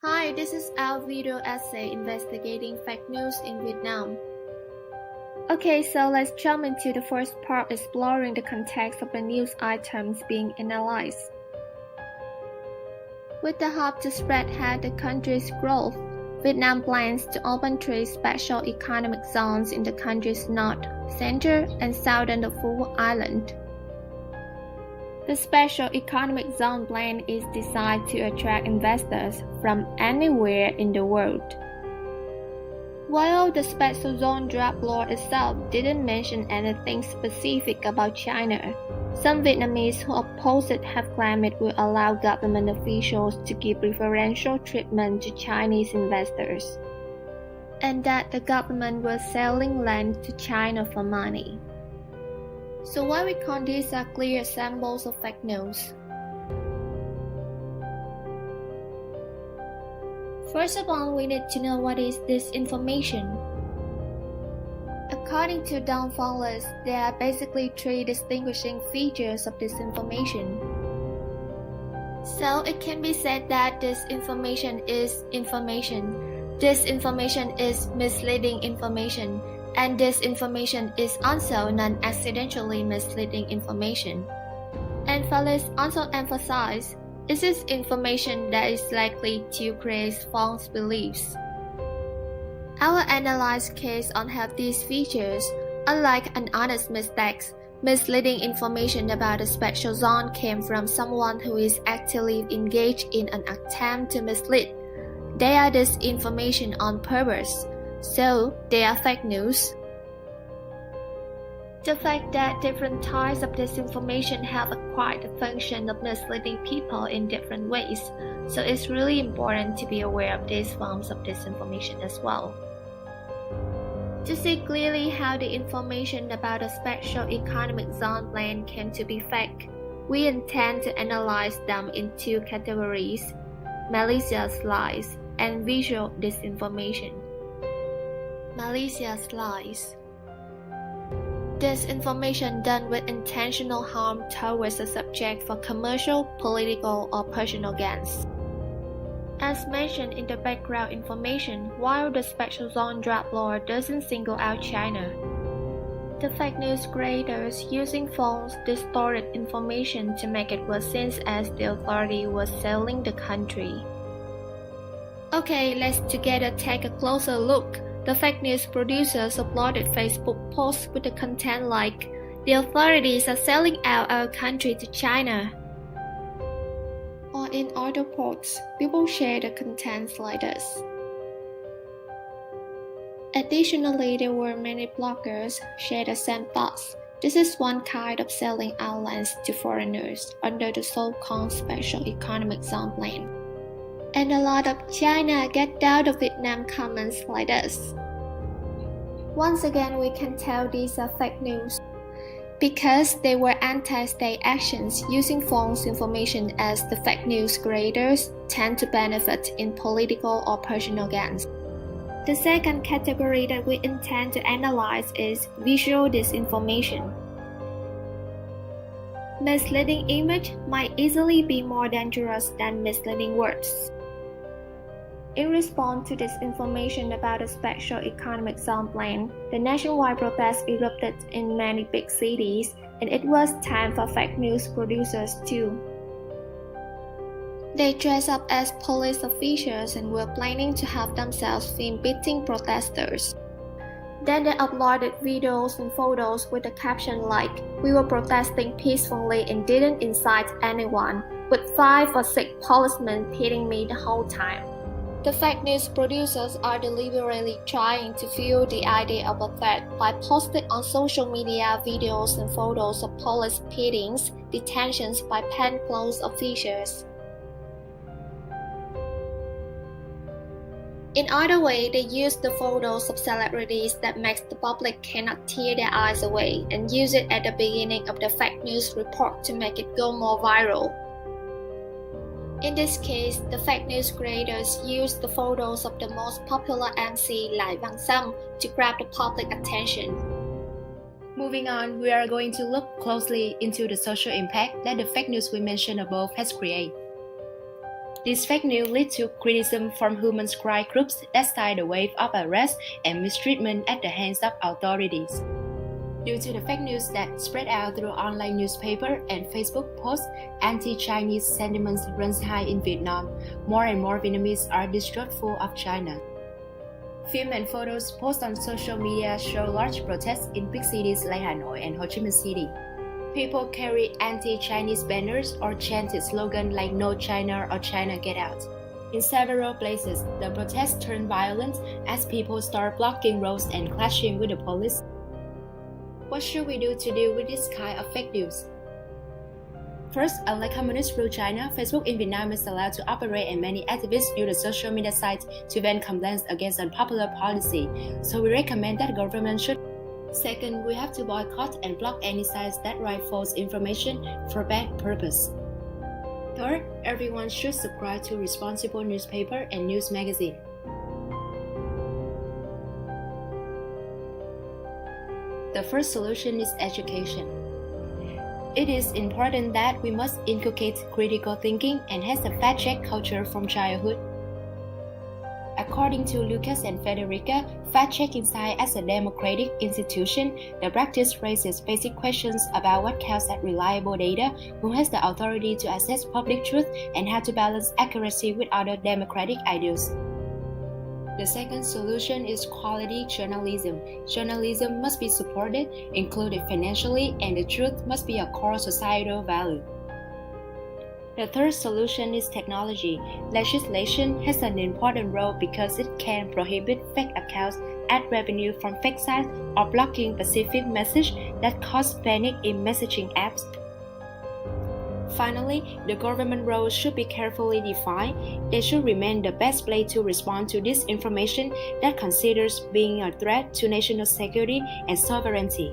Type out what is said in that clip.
Hi, this is our video essay investigating fake news in Vietnam. Okay, so let's jump into the first part exploring the context of the news items being analyzed. With the hope to spread the country's growth, Vietnam plans to open 3 special economic zones in the country's north, center, and southern Phu Island. The Special Economic Zone plan is designed to attract investors from anywhere in the world. While the Special Zone draft law itself didn't mention anything specific about China, some Vietnamese who oppose it have claimed it will allow government officials to give preferential treatment to Chinese investors, and that the government was selling land to China for money. So why we call these are clear examples of fake news? First of all, we need to know what is disinformation. According to Don Fowles, there are basically 3 distinguishing features of disinformation. So it can be said that disinformation is information, disinformation is misleading information, and disinformation is also non-accidentally misleading information. And Fowles also emphasized, this is information that is likely to create false beliefs. Our analyzed case on have these features, unlike an honest mistake, misleading information about a special zone came from someone who is actively engaged in an attempt to mislead. They are disinformation on purpose. So, they are fake news. The fact that different types of disinformation have acquired the function of misleading people in different ways, so it's really important to be aware of these forms of disinformation as well. To see clearly how the information about a special economic zone plan came to be fake, we intend to analyze them in 2 categories: malicious lies and visual disinformation. Malicious lies. Disinformation done with intentional harm towards a subject for commercial, political, or personal gains. As mentioned in the background information, while the Special Zone draft law doesn't single out China, the fake news creators using false, distorted information to make it was seen as the authority was selling the country. Okay, let's together take a closer look. The fake news producers uploaded Facebook posts with the content like, "The authorities are selling out our country to China." Or in other posts, people share the contents like this. Additionally, there were many bloggers share the same thoughts. This is one kind of selling our lands to foreigners under the so-called Special Economic Zone plan. And a lot of "China, get out of Vietnam" comments like this. Once again, we can tell these are fake news because they were anti-state actions using false information, as the fake news creators tend to benefit in political or personal gains. The second category that we intend to analyze is visual disinformation. Misleading image might easily be more dangerous than misleading words. In response to this information about the Special Economic Zone plan, the nationwide protests erupted in many big cities, and it was time for fake news producers too. They dressed up as police officials and were planning to have themselves film beating protesters. Then they uploaded videos and photos with a caption like, "We were protesting peacefully and didn't incite anyone, with 5 or 6 policemen beating me the whole time." The fake news producers are deliberately trying to fuel the idea of a threat by posting on social media videos and photos of police beatings, detentions by plainclothes officials. In other way, they use the photos of celebrities that makes the public cannot tear their eyes away and use it at the beginning of the fake news report to make it go more viral. In this case, the fake news creators used the photos of the most popular MC like Vang Sam to grab the public attention. Moving on, we are going to look closely into the social impact that the fake news we mentioned above has created. These fake news lead to criticism from human rights groups that side the wave of arrest and mistreatment at the hands of authorities. Due to the fake news that spread out through online newspaper and Facebook posts, anti-Chinese sentiments runs high in Vietnam. More and more Vietnamese are distrustful of China. Film and photos posted on social media show large protests in big cities like Hanoi and Ho Chi Minh City. People carry anti-Chinese banners or chanted slogans like "No China" or "China Get Out." In several places, the protests turned violent as people start blocking roads and clashing with the police. What should we do to deal with this kind of fake news? First, unlike Communist rule China, Facebook in Vietnam is allowed to operate and many activists use the social media site to vent complaints against unpopular policy, so we recommend that the government should. Second, we have to boycott and block any sites that write false information for bad purpose. Third, everyone should subscribe to responsible newspaper and news magazine. The first solution is education. It is important that we must inculcate critical thinking and have a fact-check culture from childhood. According to Lucas and Federica, fact-checking science as a democratic institution, the practice raises basic questions about what counts as reliable data, who has the authority to access public truth, and how to balance accuracy with other democratic ideals. The second solution is quality journalism. Journalism must be supported, included financially, and the truth must be a core societal value. The third solution is technology. Legislation has an important role because it can prohibit fake accounts, add revenue from fake sites, or blocking specific messages that cause panic in messaging apps. Finally, the government role should be carefully defined. They should remain the best place to respond to disinformation that considers being a threat to national security and sovereignty.